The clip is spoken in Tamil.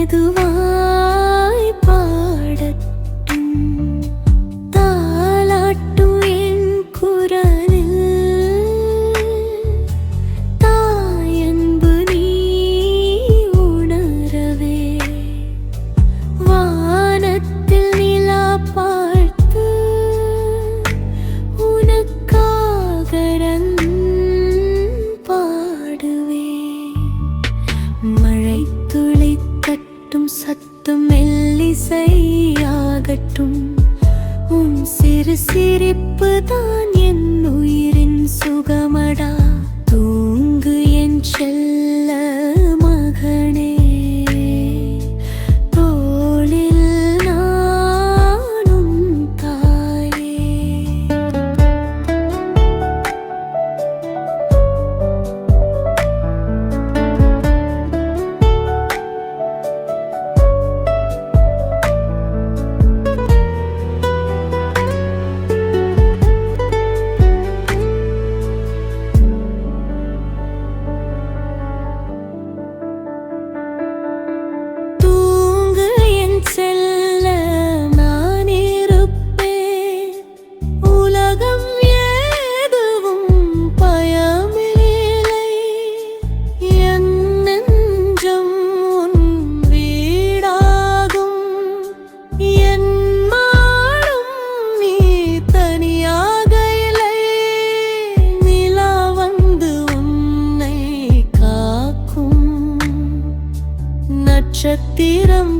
மெதுவாய் பாடட்டும் தாலாட்டும் என் குரலில் தாயன்பு நீ உணரவே வானத்தில் நிலா பார்த்து உனக்காக பாடுவேன் மழை துளி தட்டும் சத்தம் மெல்லிசையாகட்டும் உன் சிறு சிரிப்பு தான் என் உயிரின் சுகமடா தூங்கு என் செல்ல மகனே தோளில் நானும் தாயே. நட்சத்திரம்